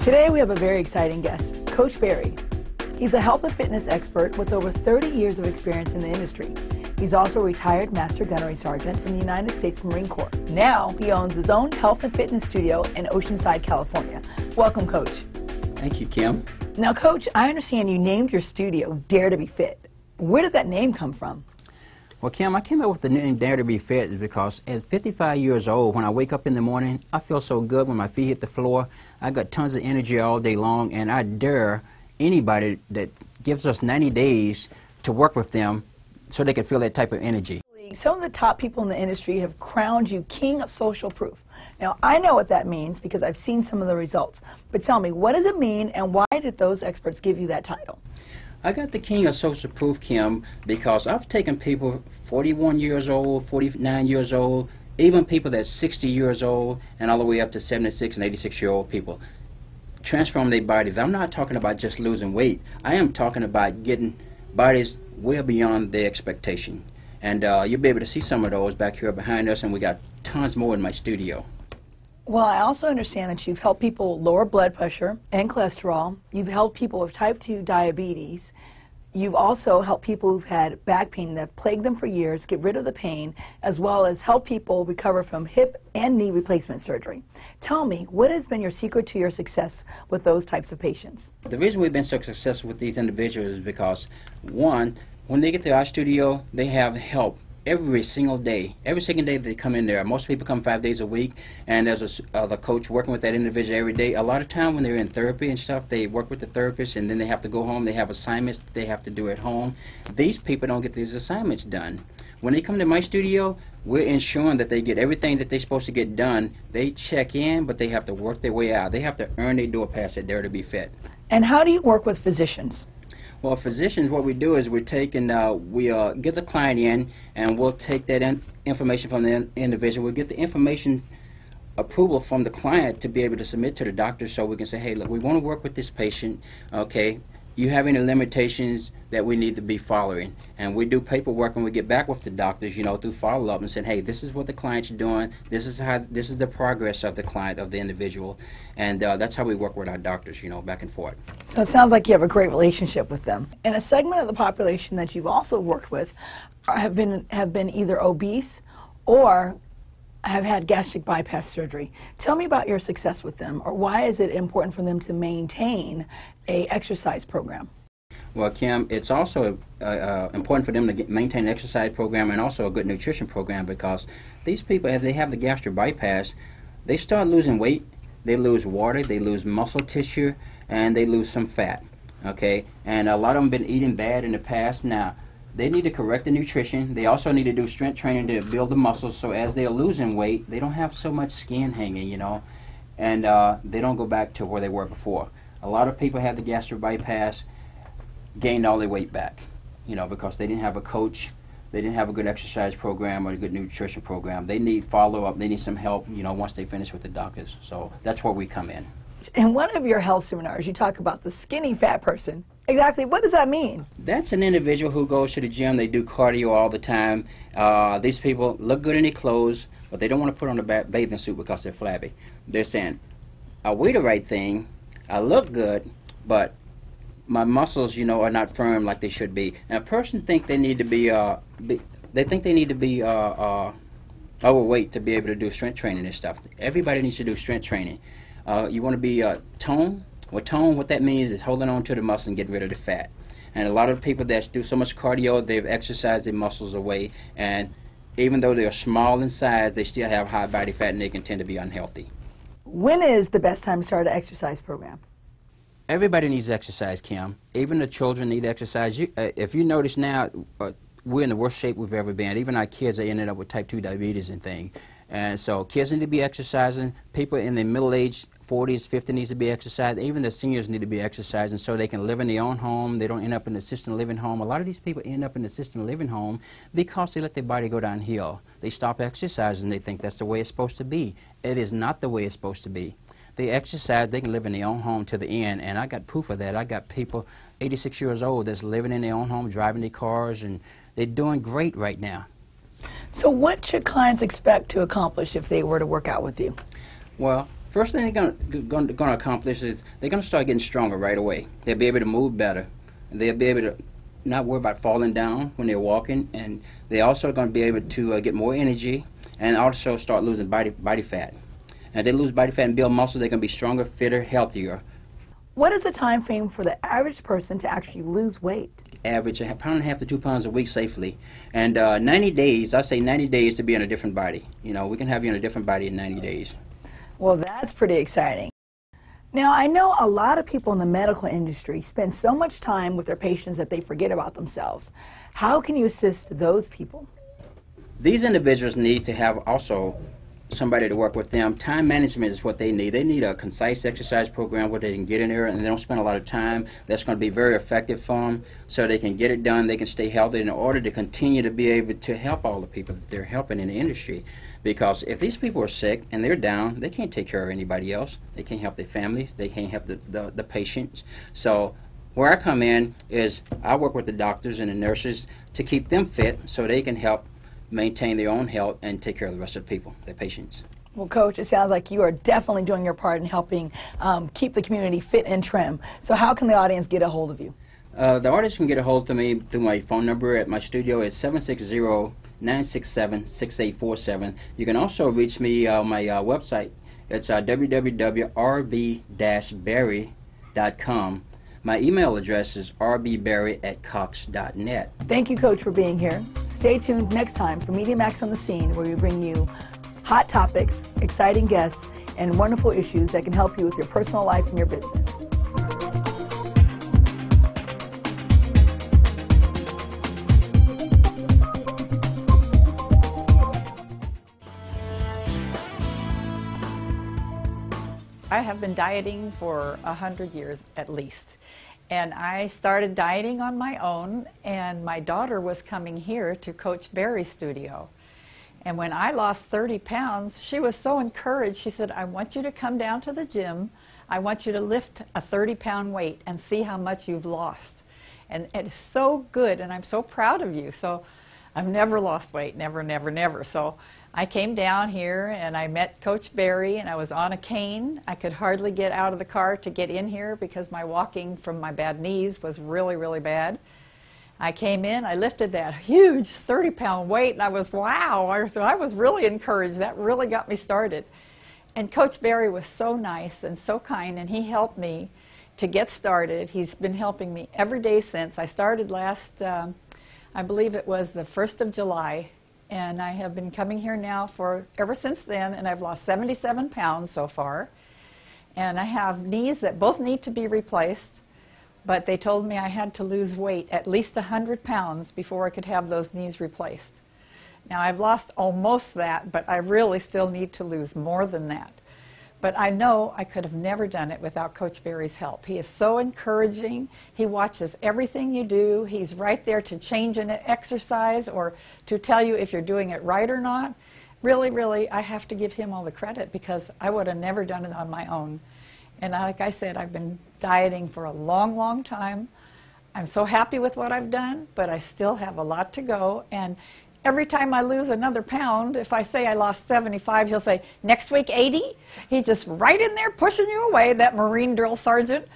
Today we have a very exciting guest, Coach Barry. He's a health and fitness expert with over 30 years of experience in the industry. He's also a retired Master Gunnery Sergeant from the United States Marine Corps. Now he owns his own health and fitness studio in Oceanside, California. Welcome, Coach. Thank you, Kim. Now, Coach, I understand you named your studio Dare to be Fit. Where did that name come from? Well, Kim, I came up with the name Dare to be Fit because at 55 years old, when I wake up in the morning, I feel so good when my feet hit the floor. I got tons of energy all day long, and I dare anybody that gives us 90 days to work with them so they can feel that type of energy. Some of the top people in the industry have crowned you king of social proof. Now, I know what that means because I've seen some of the results. But tell me, what does it mean, and why did those experts give you that title? I got the king of social proof, Kim, because I've taken people 41 years old, 49 years old, even people that's 60 years old, and all the way up to 76 and 86-year-old people. Transform their bodies. I'm not talking about just losing weight. I am talking about getting bodies way beyond their expectation. And you'll be able to see some of those back here behind us, and we got tons more in my studio. Well, I also understand that you've helped people lower blood pressure and cholesterol. You've helped people with type 2 diabetes. You've also helped people who've had back pain that plagued them for years get rid of the pain, as well as help people recover from hip and knee replacement surgery. Tell me, what has been your secret to your success with those types of patients? The reason we've been so successful with these individuals is because, one, when they get to our studio, they have help every single day. Every single day they come in there. Most people come 5 days a week, and there's the coach working with that individual every day. A lot of time when they're in therapy and stuff, they work with the therapist, and then they have to go home. They have assignments that they have to do at home. These people don't get these assignments done. When they come to my studio, we're ensuring that they get everything that they're supposed to get done. They check in, but they have to work their way out. They have to earn their door pass at Dare to be Fit. And how do you work with physicians? Well, physicians, what we do is we take and we get the client in, and we'll take that information from the individual. We'll get the information approval from the client to be able to submit to the doctor, so we can say, hey, look, we want to work with this patient, okay? You have any limitations that we need to be following? And we do paperwork, and we get back with the doctors, you know, through follow-up and saying, hey, this is what the client's doing. This is the progress of the client, of the individual. And that's how we work with our doctors, you know, back and forth. So it sounds like you have a great relationship with them. And a segment of the population that you've also worked with have been either obese or have had gastric bypass surgery. Tell me about your success with them, or why is it important for them to maintain a exercise program? Well, Kim, it's also important for them to maintain an exercise program and also a good nutrition program, because these people, as they have the gastric bypass, they start losing weight, they lose water, they lose muscle tissue, and they lose some fat, okay? And a lot of them have been eating bad in the past. Now, they need to correct the nutrition. They also need to do strength training to build the muscles, so as they're losing weight, they don't have so much skin hanging, you know, and they don't go back to where they were before. A lot of people have the gastric bypass, gained all their weight back, you know, because they didn't have a coach, they didn't have a good exercise program or a good nutrition program. They need follow-up, they need some help, you know, once they finish with the doctors. So that's where we come in. In one of your health seminars, you talk about the skinny fat person. Exactly, what does that mean? That's an individual who goes to the gym, they do cardio all the time. These people look good in their clothes, but they don't want to put on a bathing suit because they're flabby. They're saying, I weigh the right thing, I look good, but my muscles, you know, are not firm like they should be. And a person think they need to be, overweight to be able to do strength training and stuff. Everybody needs to do strength training. You want to be toned? Well, tone, what that means is holding on to the muscle and getting rid of the fat. And a lot of people that do so much cardio, they've exercised their muscles away, and even though they're small in size, they still have high body fat, and they can tend to be unhealthy. When is the best time to start an exercise program? Everybody needs exercise, Kim. Even the children need exercise. If you notice now, we're in the worst shape we've ever been. Even our kids are ended up with type 2 diabetes and things. And so kids need to be exercising. People in their middle age, 40s, 50s needs to be exercising. Even the seniors need to be exercising so they can live in their own home. They don't end up in an assisted living home. A lot of these people end up in an assisted living home because they let their body go downhill. They stop exercising. They think that's the way it's supposed to be. It is not the way it's supposed to be. They exercise, they can live in their own home to the end, and I got proof of that. I got people 86 years old that's living in their own home, driving their cars, and they're doing great right now. So what should clients expect to accomplish if they were to work out with you? Well, First thing they're going to accomplish is they're going to start getting stronger right away. They'll be able to move better. They'll be able to not worry about falling down when they're walking, and they're also going to be able to get more energy and also start losing body fat. And if they lose body fat and build muscle, they're going to be stronger, fitter, healthier. What is the time frame for the average person to actually lose weight? Average a pound and a half to 2 pounds a week safely. And 90 days, I say 90 days to be in a different body. You know, we can have you in a different body in 90 days. Well, that's pretty exciting. Now, I know a lot of people in the medical industry spend so much time with their patients that they forget about themselves. How can you assist those people? These individuals need to have also somebody to work with them. Time management is what they need. They need a concise exercise program where they can get in there and they don't spend a lot of time. That's going to be very effective for them, so they can get it done, they can stay healthy in order to continue to be able to help all the people that they're helping in the industry. Because if these people are sick and they're down, they can't take care of anybody else. They can't help their families. They can't help the patients. So where I come in is I work with the doctors and the nurses to keep them fit so they can help maintain their own health and take care of the rest of the people, their patients. Well, Coach, it sounds like you are definitely doing your part in helping keep the community fit and trim. So how can the audience get a hold of you? The audience can get a hold of me through my phone number at my studio. It's 760-967-6847. You can also reach me on my website. It's www.rb-berry.com. My email address is rbberry@cox.net. Thank you, Coach, for being here. Stay tuned next time for Media Max on the Scene, where we bring you hot topics, exciting guests, and wonderful issues that can help you with your personal life and your business. I have been dieting for 100 years at least. And I started dieting on my own, and my daughter was coming here to Coach Berry's studio. And when I lost 30 pounds, she was so encouraged. She said, I want you to come down to the gym. I want you to lift a 30-pound weight and see how much you've lost. And it is so good, and I'm so proud of you. So I've never lost weight, never, never, never. So I came down here and I met Coach Berry, and I was on a cane. I could hardly get out of the car to get in here because my walking from my bad knees was really, really bad. I came in, I lifted that huge 30-pound weight, and I was, wow, I was really encouraged. That really got me started. And Coach Berry was so nice and so kind, and he helped me to get started. He's been helping me every day since. I started last, I believe it was the 1st of July. And I have been coming here now for ever since then, and I've lost 77 pounds so far. And I have knees that both need to be replaced, but they told me I had to lose weight, at least 100 pounds, before I could have those knees replaced. Now I've lost almost that, but I really still need to lose more than that. But I know I could have never done it without Coach Berry's help. He is so encouraging. He watches everything you do. He's right there to change an exercise or to tell you if you're doing it right or not. Really, really, I have to give him all the credit because I would have never done it on my own. And like I said, I've been dieting for a long, long time. I'm so happy with what I've done, but I still have a lot to go. And every time I lose another pound, if I say I lost 75, he'll say, next week 80? He's just right in there pushing you away, that Marine drill sergeant.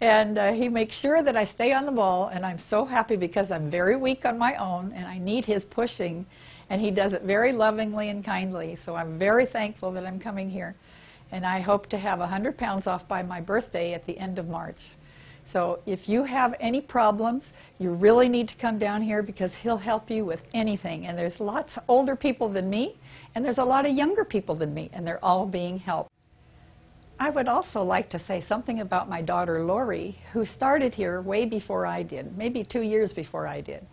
And he makes sure that I stay on the ball, and I'm so happy because I'm very weak on my own, and I need his pushing, and he does it very lovingly and kindly. So I'm very thankful that I'm coming here. And I hope to have 100 pounds off by my birthday at the end of March. So if you have any problems, you really need to come down here because he'll help you with anything. And there's lots of older people than me, and there's a lot of younger people than me, and they're all being helped. I would also like to say something about my daughter Lori, who started here way before I did, maybe 2 years before I did.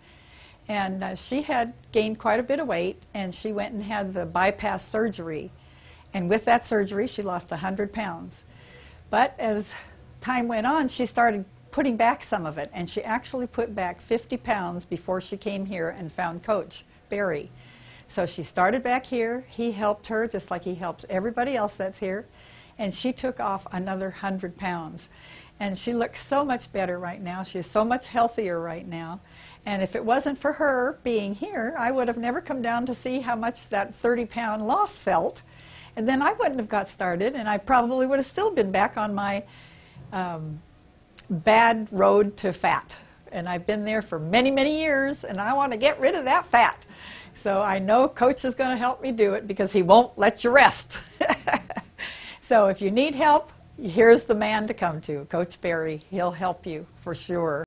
And she had gained quite a bit of weight, and she went and had the bypass surgery. And with that surgery, she lost 100 pounds. But as time went on, she started putting back some of it, and she actually put back 50 pounds before she came here and found Coach Berry. So she started back here. He helped her just like he helps everybody else that's here, and she took off another 100 pounds. And she looks so much better right now. She's so much healthier right now. And if it wasn't for her being here, I would have never come down to see how much that 30-pound loss felt. And then I wouldn't have got started, and I probably would have still been back on my bad road to fat. And I've been there for many, many years, and I want to get rid of that fat. So I know Coach is going to help me do it because he won't let you rest. So if you need help, here's the man to come to, Coach Barry. He'll help you for sure.